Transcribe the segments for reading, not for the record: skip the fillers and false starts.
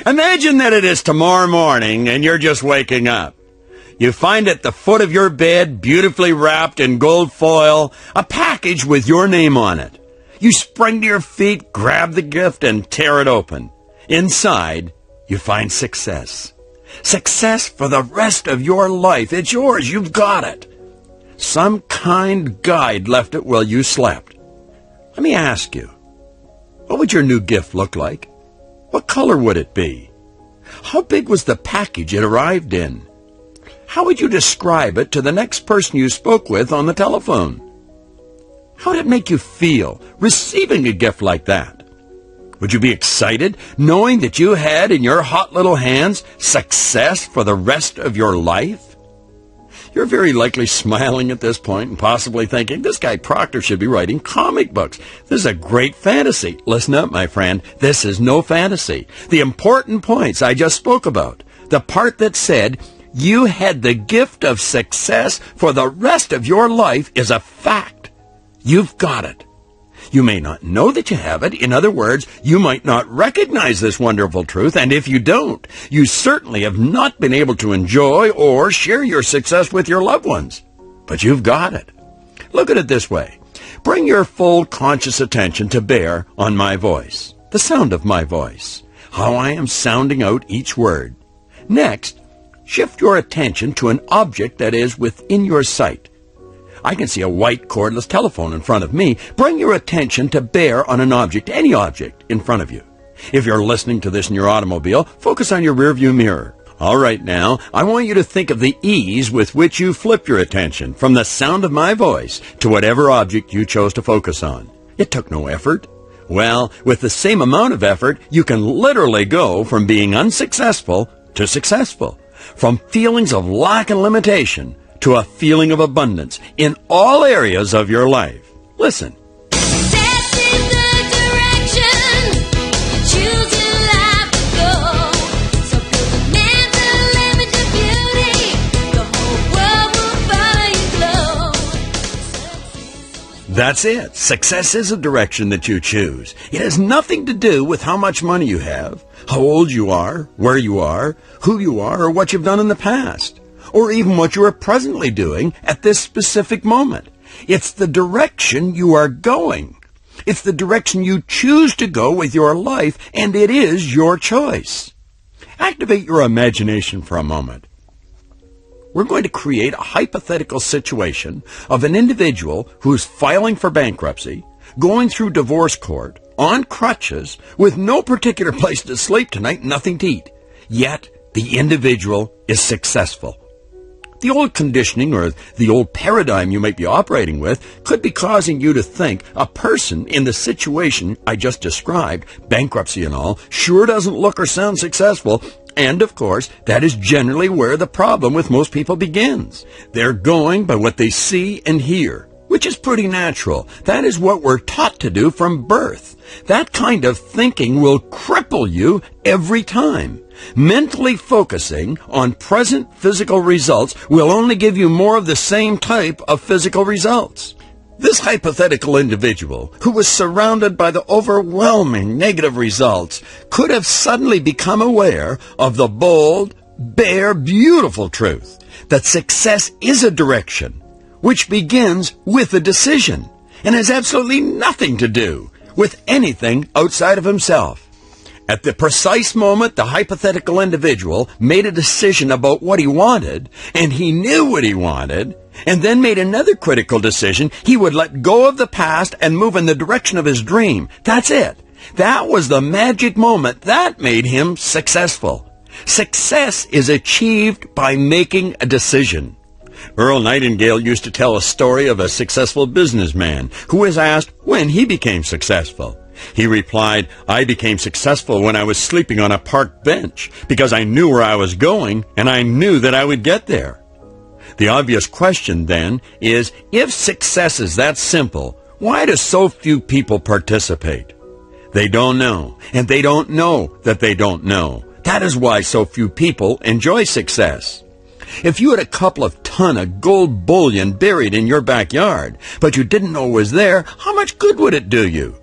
Imagine that it is tomorrow morning and you're just waking up. You find at the foot of your bed, beautifully wrapped in gold foil, a package with your name on it. You spring to your feet, grab the gift, and tear it open. Inside, you find success. Success for the rest of your life. It's yours. You've got it. Some kind guide left it while you slept. Let me ask you, what would your new gift look like? What color would it be? How big was the package it arrived in? How would you describe it to the next person you spoke with on the telephone? How did it make you feel receiving a gift like that? Would you be excited knowing that you had in your hot little hands success for the rest of your life? You're very likely smiling at this point and possibly thinking, this guy Proctor should be writing comic books. This is a great fantasy. Listen up, my friend. This is no fantasy. The important points I just spoke about, the part that said you had the gift of success for the rest of your life, is a fact. You've got it. You may not know that you have it. In other words, you might not recognize this wonderful truth, and if you don't, you certainly have not been able to enjoy or share your success with your loved ones. But you've got it. Look at it this way. Bring your full conscious attention to bear on my voice, the sound of my voice, how I am sounding out each word. Next, shift your attention to an object that is within your sight. I can see a white cordless telephone in front of me. Bring your attention to bear on an object, any object, in front of you. If you're listening to this in your automobile, focus on your rearview mirror. All right, now, I want you to think of the ease with which you flip your attention from the sound of my voice to whatever object you chose to focus on. It took no effort. Well, with the same amount of effort, you can literally go from being unsuccessful to successful, from feelings of lack and limitation to a feeling of abundance in all areas of your life. Listen. That's in the direction you choose in life to go. So build a mental image of beauty. The whole world will follow you glow. That's it. Success is a direction that you choose. It has nothing to do with how much money you have, how old you are, where you are, who you are, or what you've done in the past, or even what you are presently doing at this specific moment. It's the direction you are going. It's the direction you choose to go with your life, and it is your choice. Activate your imagination for a moment. We're going to create a hypothetical situation of an individual who's filing for bankruptcy, going through divorce court, on crutches, with no particular place to sleep tonight, nothing to eat. Yet, the individual is successful. The old conditioning or the old paradigm you might be operating with could be causing you to think a person in the situation I just described, bankruptcy and all, sure doesn't look or sound successful. And, of course, that is generally where the problem with most people begins. They're going by what they see and hear, which is pretty natural. That is what we're taught to do from birth. That kind of thinking will cripple you every time. Mentally focusing on present physical results will only give you more of the same type of physical results. This hypothetical individual, who was surrounded by the overwhelming negative results, could have suddenly become aware of the bold, bare, beautiful truth that success is a direction, which begins with a decision and has absolutely nothing to do with anything outside of himself. At the precise moment the hypothetical individual made a decision about what he wanted, and he knew what he wanted, and then made another critical decision, he would let go of the past and move in the direction of his dream. That's it. That was the magic moment that made him successful. Success is achieved by making a decision. Earl Nightingale used to tell a story of a successful businessman who was asked when he became successful. He replied, "I became successful when I was sleeping on a park bench because I knew where I was going and I knew that I would get there." The obvious question then is, if success is that simple, why do so few people participate? They don't know, and they don't know that they don't know. That is why so few people enjoy success. If you had a couple of ton of gold bullion buried in your backyard, but you didn't know it was there, how much good would it do you?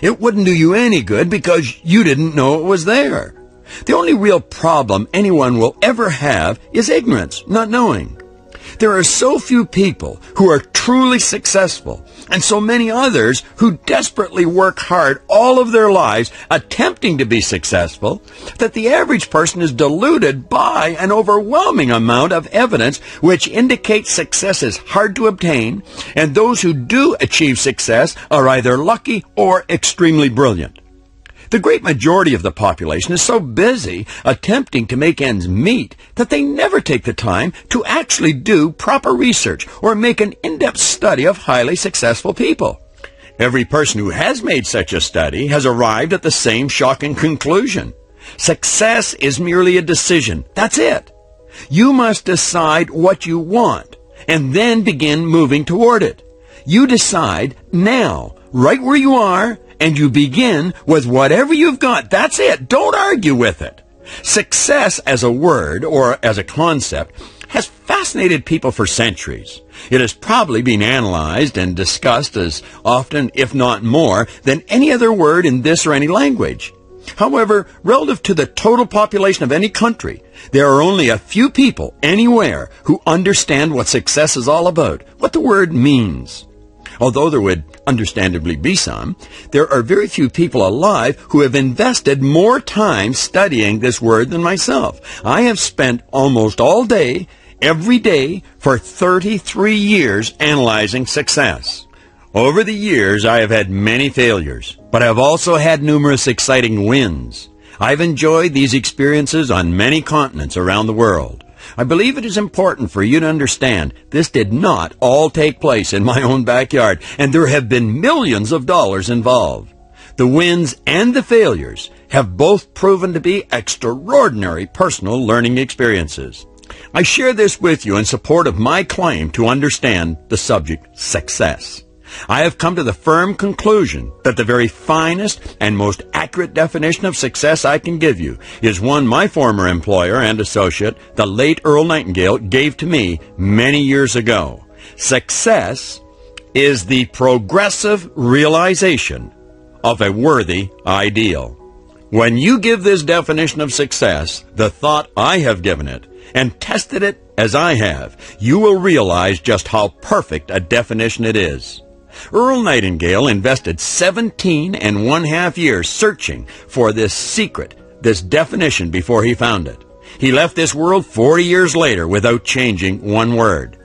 It wouldn't do you any good because you didn't know it was there. The only real problem anyone will ever have is ignorance, not knowing. There are so few people who are truly successful, and so many others who desperately work hard all of their lives attempting to be successful, that the average person is deluded by an overwhelming amount of evidence which indicates success is hard to obtain, and those who do achieve success are either lucky or extremely brilliant. The great majority of the population is so busy attempting to make ends meet that they never take the time to actually do proper research or make an in-depth study of highly successful people. Every person who has made such a study has arrived at the same shocking conclusion. Success is merely a decision. That's it. You must decide what you want and then begin moving toward it. You decide now, right where you are, and you begin with whatever you've got. That's it. Don't argue with it. Success as a word or as a concept has fascinated people for centuries. It has probably been analyzed and discussed as often, if not more, than any other word in this or any language. However, relative to the total population of any country, there are only a few people anywhere who understand what success is all about, what the word means. Although there would understandably be some, there are very few people alive who have invested more time studying this word than myself. I have spent almost all day, every day, for 33 years analyzing success. Over the years, I have had many failures, but I have also had numerous exciting wins. I've enjoyed these experiences on many continents around the world. I believe it is important for you to understand this did not all take place in my own backyard, and there have been millions of dollars involved. The wins and the failures have both proven to be extraordinary personal learning experiences. I share this with you in support of my claim to understand the subject success. I have come to the firm conclusion that the very finest and most accurate definition of success I can give you is one my former employer and associate, the late Earl Nightingale, gave to me many years ago. Success is the progressive realization of a worthy ideal. When you give this definition of success the thought I have given it, and tested it as I have, you will realize just how perfect a definition it is. Earl Nightingale invested 17.5 years searching for this secret, this definition, before he found it. He left this world 40 years later without changing one word.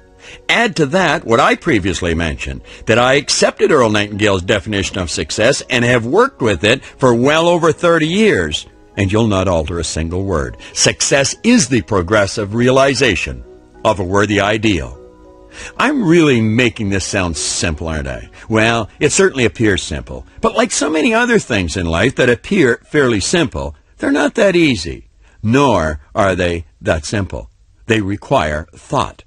Add to that what I previously mentioned, that I accepted Earl Nightingale's definition of success and have worked with it for well over 30 years, and you'll not alter a single word. Success is the progressive realization of a worthy ideal. I'm really making this sound simple, aren't I? Well, it certainly appears simple. But like so many other things in life that appear fairly simple, they're not that easy. Nor are they that simple. They require thought.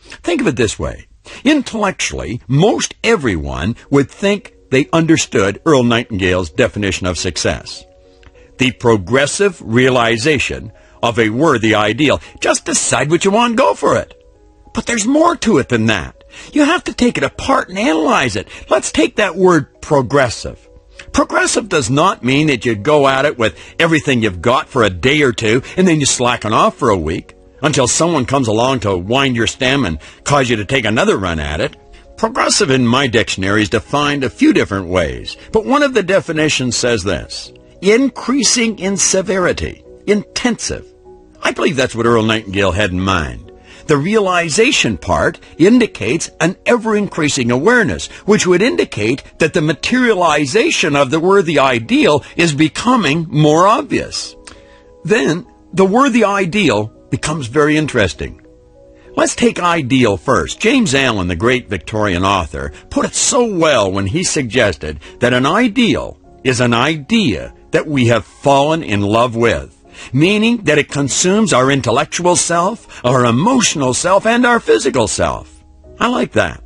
Think of it this way. Intellectually, most everyone would think they understood Earl Nightingale's definition of success. The progressive realization of a worthy ideal. Just decide what you want and go for it. But there's more to it than that. You have to take it apart and analyze it. Let's take that word progressive. Progressive does not mean that you go at it with everything you've got for a day or two and then you slacken off for a week until someone comes along to wind your stem and cause you to take another run at it. Progressive in my dictionary is defined a few different ways, but one of the definitions says this: increasing in severity, intensive. I believe that's what Earl Nightingale had in mind. The realization part indicates an ever-increasing awareness, which would indicate that the materialization of the worthy ideal is becoming more obvious. Then, the worthy ideal becomes very interesting. Let's take ideal first. James Allen, the great Victorian author, put it so well when he suggested that an ideal is an idea that we have fallen in love with, meaning that it consumes our intellectual self, our emotional self, and our physical self. I like that.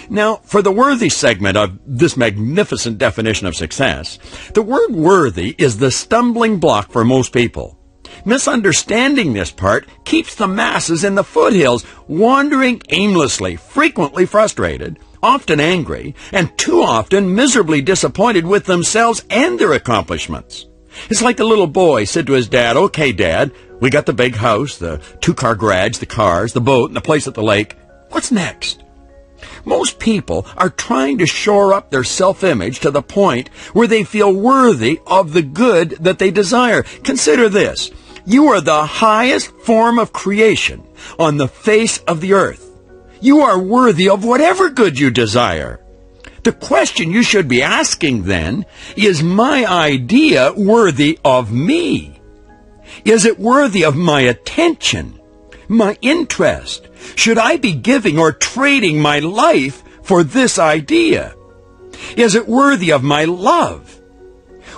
Now, for the worthy segment of this magnificent definition of success, the word worthy is the stumbling block for most people. Misunderstanding this part keeps the masses in the foothills wandering aimlessly, frequently frustrated, often angry, and too often miserably disappointed with themselves and their accomplishments. It's like the little boy said to his dad, "Okay, Dad, we got the big house, the 2-car garage, the cars, the boat, and the place at the lake. What's next?" Most people are trying to shore up their self-image to the point where they feel worthy of the good that they desire. Consider this. You are the highest form of creation on the face of the earth. You are worthy of whatever good you desire. The question you should be asking then, is my idea worthy of me? Is it worthy of my attention, my interest? Should I be giving or trading my life for this idea? Is it worthy of my love?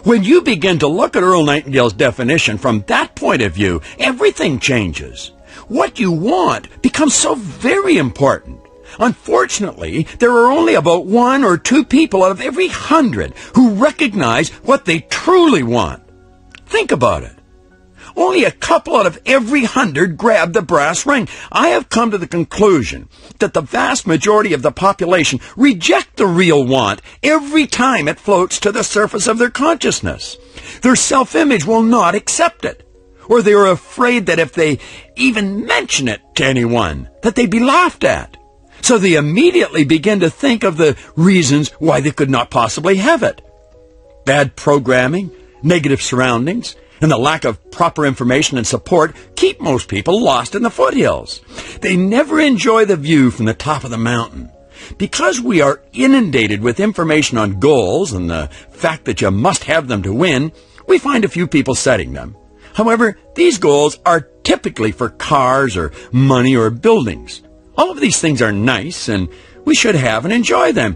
When you begin to look at Earl Nightingale's definition from that point of view, everything changes. What you want becomes so very important. Unfortunately, there are only about 1 or 2 people out of every 100 who recognize what they truly want. Think about it. Only a couple out of every 100 grab the brass ring. I have come to the conclusion that the vast majority of the population reject the real want every time it floats to the surface of their consciousness. Their self-image will not accept it, or they are afraid that if they even mention it to anyone, that they'd be laughed at. So they immediately begin to think of the reasons why they could not possibly have it. Bad programming, negative surroundings, and the lack of proper information and support keep most people lost in the foothills. They never enjoy the view from the top of the mountain. Because we are inundated with information on goals and the fact that you must have them to win, we find a few people setting them. However, these goals are typically for cars or money or buildings. All of these things are nice, and we should have and enjoy them.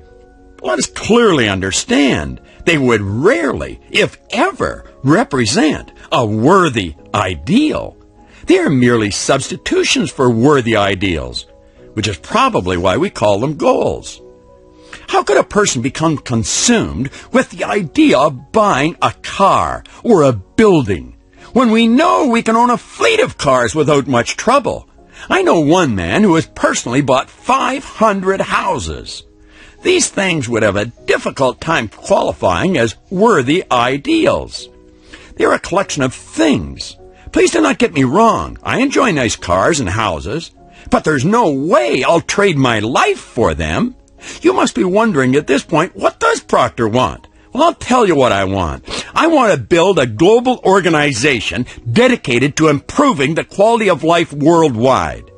But let us clearly understand, they would rarely, if ever, represent a worthy ideal. They are merely substitutions for worthy ideals, which is probably why we call them goals. How could a person become consumed with the idea of buying a car or a building when we know we can own a fleet of cars without much trouble? I know one man who has personally bought 500 houses. These things would have a difficult time qualifying as worthy ideals. They're a collection of things. Please do not get me wrong. I enjoy nice cars and houses, but there's no way I'll trade my life for them. You must be wondering at this point, what does Proctor want? Well, I'll tell you what I want. I want to build a global organization dedicated to improving the quality of life worldwide,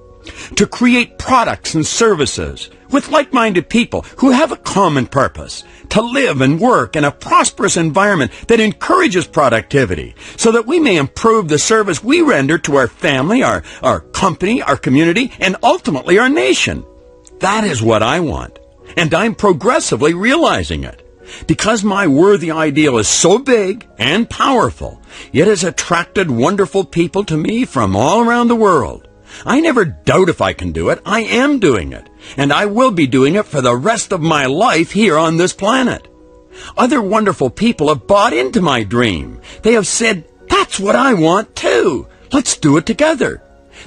to create products and services with like-minded people who have a common purpose, to live and work in a prosperous environment that encourages productivity so that we may improve the service we render to our family, our company, our community, and ultimately our nation. That is what I want, and I'm progressively realizing it. Because my worthy ideal is so big and powerful, it has attracted wonderful people to me from all around the world. I never doubt if I can do it. I am doing it, and I will be doing it for the rest of my life here on this planet. Other wonderful people have bought into my dream. They have said, "That's what I want too. Let's do it together."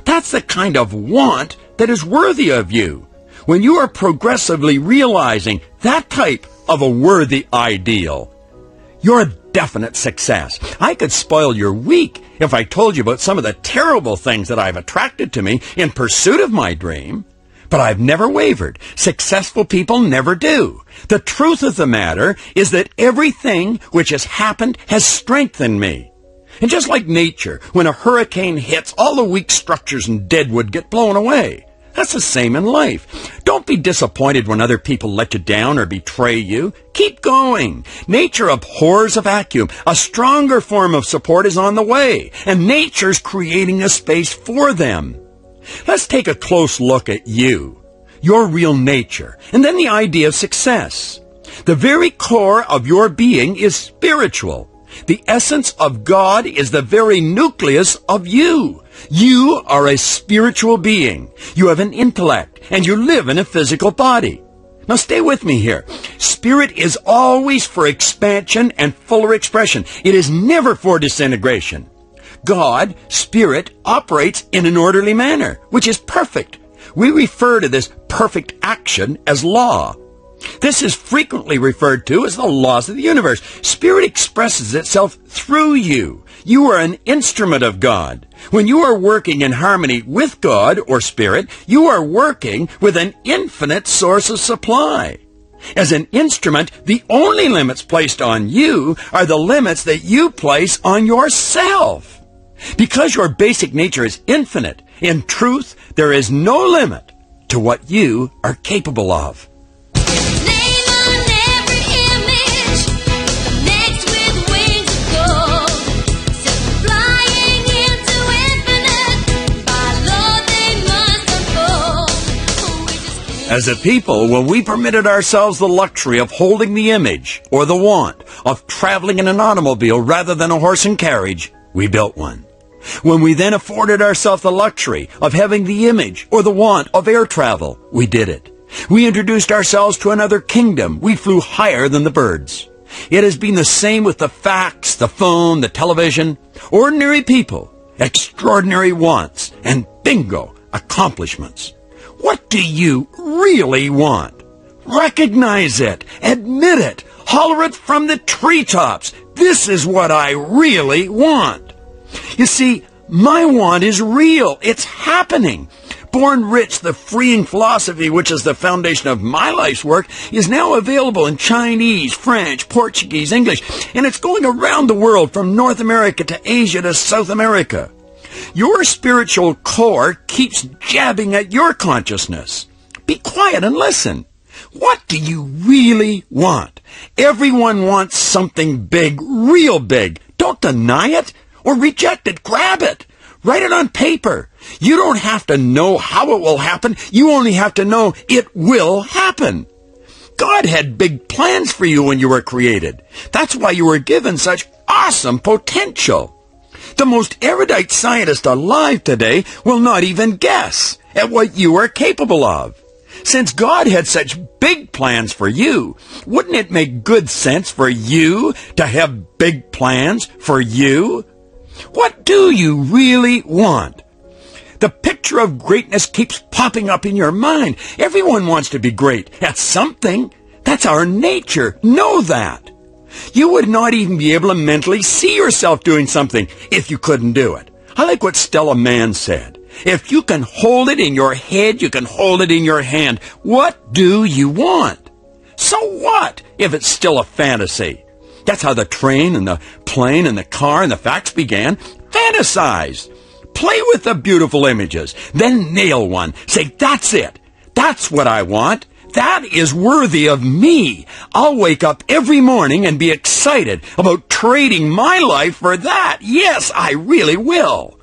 That's the kind of want that is worthy of you. When you are progressively realizing that type of a worthy ideal, you're a definite success. I could spoil your week if I told you about some of the terrible things that I've attracted to me in pursuit of my dream. But I've never wavered. Successful people never do. The truth of the matter is that everything which has happened has strengthened me. And just like nature, when a hurricane hits, all the weak structures and deadwood get blown away. That's the same in life. Don't be disappointed when other people let you down or betray you. Keep going. Nature abhors a vacuum. A stronger form of support is on the way, and nature's creating a space for them. Let's take a close look at you, your real nature, and then the idea of success. The very core of your being is spiritual. The essence of God is the very nucleus of you. You are a spiritual being. You have an intellect, and you live in a physical body. Now stay with me here. Spirit is always for expansion and fuller expression. It is never for disintegration. God, Spirit, operates in an orderly manner, which is perfect. We refer to this perfect action as law. This is frequently referred to as the laws of the universe. Spirit expresses itself through you. You are an instrument of God. When you are working in harmony with God or Spirit, you are working with an infinite source of supply. As an instrument, the only limits placed on you are the limits that you place on yourself. Because your basic nature is infinite, in truth, there is no limit to what you are capable of. Name on every image, next with wings of gold, set flying into infinite. By law they must unfold. We just can't. As a people, when we permitted ourselves the luxury of holding the image or the want of traveling in an automobile rather than a horse and carriage, we built one. When we then afforded ourselves the luxury of having the image or the want of air travel, we did it. We introduced ourselves to another kingdom. We flew higher than the birds. It has been the same with the fax, the phone, the television. Ordinary people, extraordinary wants, and bingo, accomplishments. What do you really want? Recognize it. Admit it. Holler it from the treetops. This is what I really want. You see, my want is real. It's happening. Born Rich, the freeing philosophy, which is the foundation of my life's work, is now available in Chinese, French, Portuguese, English, and it's going around the world from North America to Asia to South America. Your spiritual core keeps jabbing at your consciousness. Be quiet and listen. What do you really want? Everyone wants something big, real big. Don't deny it or reject it. Grab it. Write it on paper. You don't have to know how it will happen. You only have to know it will happen. God had big plans for you when you were created. That's why you were given such awesome potential. The most erudite scientist alive today will not even guess at what you are capable of. Since God had such big plans for you, wouldn't it make good sense for you to have big plans for you? What do you really want? The picture of greatness keeps popping up in your mind. Everyone wants to be great at something. That's our nature. Know that. You would not even be able to mentally see yourself doing something if you couldn't do it. I like what Stella Mann said. If you can hold it in your head, you can hold it in your hand. What do you want? So what if it's still a fantasy? That's how the train and the plane and the car and the fax began. Fantasize. Play with the beautiful images. Then nail one. Say, that's it. That's what I want. That is worthy of me. I'll wake up every morning and be excited about trading my life for that. Yes, I really will.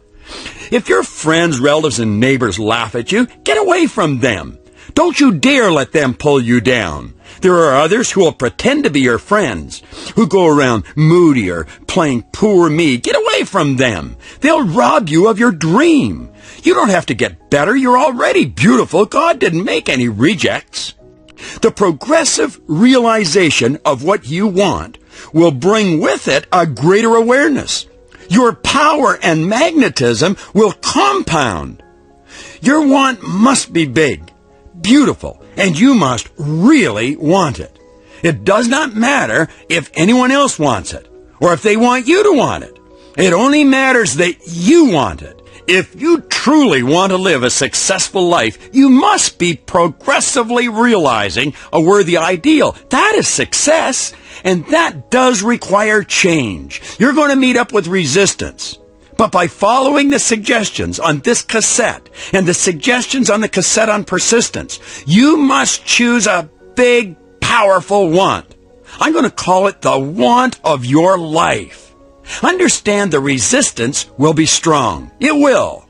If your friends, relatives, and neighbors laugh at you, get away from them. Don't you dare let them pull you down. There are others who will pretend to be your friends, who go around moody or playing poor me. Get away from them. They'll rob you of your dream. You don't have to get better. You're already beautiful. God didn't make any rejects. The progressive realization of what you want will bring with it a greater awareness. Your power and magnetism will compound. Your want must be big, beautiful, and you must really want it. It does not matter if anyone else wants it or if they want you to want it. It only matters that you want it. If you truly want to live a successful life, you must be progressively realizing a worthy ideal. That is success, and that does require change. You're going to meet up with resistance. But by following the suggestions on this cassette and the suggestions on the cassette on persistence, you must choose a big, powerful want. I'm going to call it the want of your life. Understand the resistance will be strong. It will.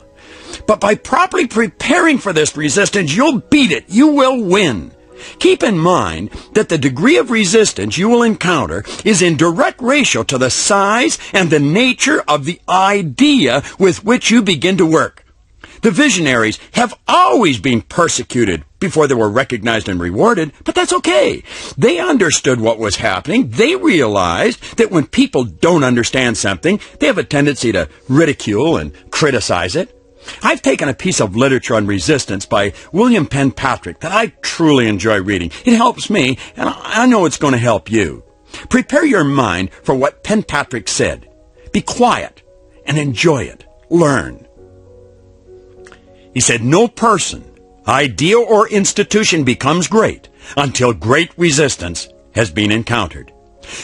But by properly preparing for this resistance, you'll beat it. You will win. Keep in mind that the degree of resistance you will encounter is in direct ratio to the size and the nature of the idea with which you begin to work. The visionaries have always been persecuted before they were recognized and rewarded, but that's okay. They understood what was happening. They realized that when people don't understand something, they have a tendency to ridicule and criticize it. I've taken a piece of literature on resistance by William Penpatrick that I truly enjoy reading. It helps me, and I know it's going to help you. Prepare your mind for what Penpatrick said. Be quiet and enjoy it. Learn. He said, no person, idea, or institution becomes great until great resistance has been encountered.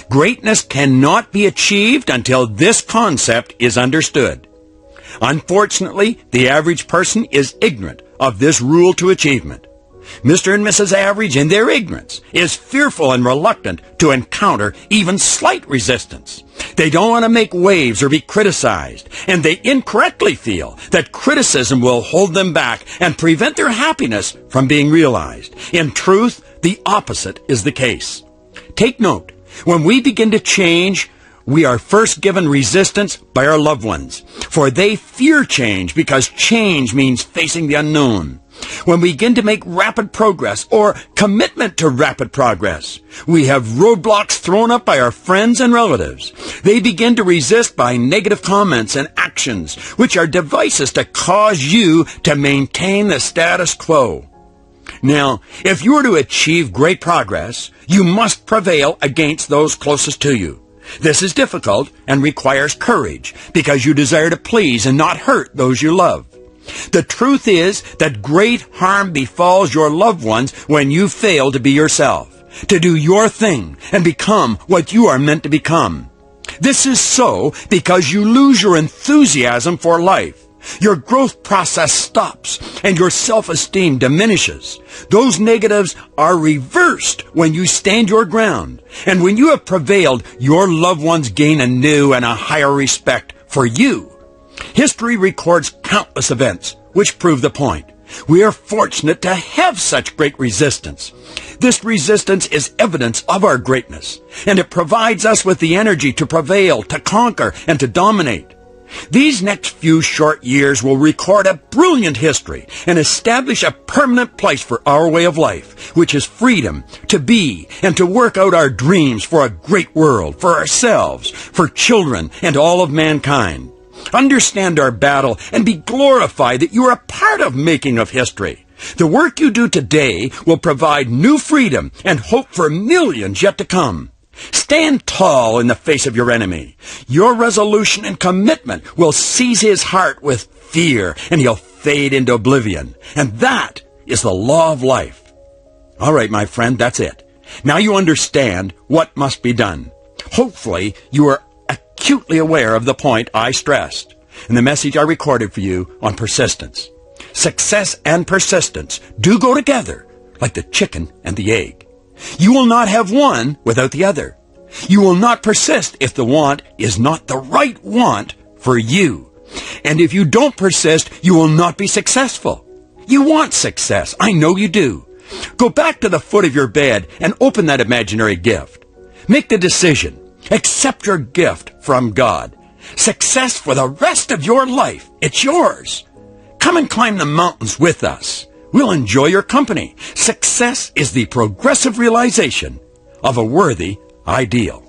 Greatness cannot be achieved until this concept is understood. Unfortunately, the average person is ignorant of this rule to achievement. Mr. and Mrs. Average, in their ignorance, is fearful and reluctant to encounter even slight resistance. They don't want to make waves or be criticized, and they incorrectly feel that criticism will hold them back and prevent their happiness from being realized. In truth, the opposite is the case. Take note, when we begin to change, we are first given resistance by our loved ones, for they fear change because change means facing the unknown. When we begin to make rapid progress or commitment to rapid progress, we have roadblocks thrown up by our friends and relatives. They begin to resist by negative comments and actions, which are devices to cause you to maintain the status quo. Now, if you are to achieve great progress, you must prevail against those closest to you. This is difficult and requires courage because you desire to please and not hurt those you love. The truth is that great harm befalls your loved ones when you fail to be yourself, to do your thing and become what you are meant to become. This is so because you lose your enthusiasm for life. Your growth process stops and your self-esteem diminishes. Those negatives are reversed when you stand your ground. And when you have prevailed, your loved ones gain a new and a higher respect for you. History records countless events which prove the point. We are fortunate to have such great resistance. This resistance is evidence of our greatness, and it provides us with the energy to prevail, to conquer, and to dominate. These next few short years will record a brilliant history and establish a permanent place for our way of life, which is freedom to be and to work out our dreams for a great world, for ourselves, for children, and all of mankind. Understand our battle and be glorified that you are a part of making of history. The work you do today will provide new freedom and hope for millions yet to come. Stand tall in the face of your enemy. Your resolution and commitment will seize his heart with fear, and he'll fade into oblivion. And that is the law of life. All right, my friend, that's it. Now you understand what must be done. Hopefully, you are acutely aware of the point I stressed in the message I recorded for you on persistence. Success and persistence do go together like the chicken and the egg. You will not have one without the other. You will not persist if the want is not the right want for you. And if you don't persist, you will not be successful. You want success. I know you do. Go back to the foot of your bed and open that imaginary gift. Make the decision. Accept your gift from God. Success for the rest of your life. It's yours. Come and climb the mountains with us. We'll enjoy your company. Success is the progressive realization of a worthy ideal.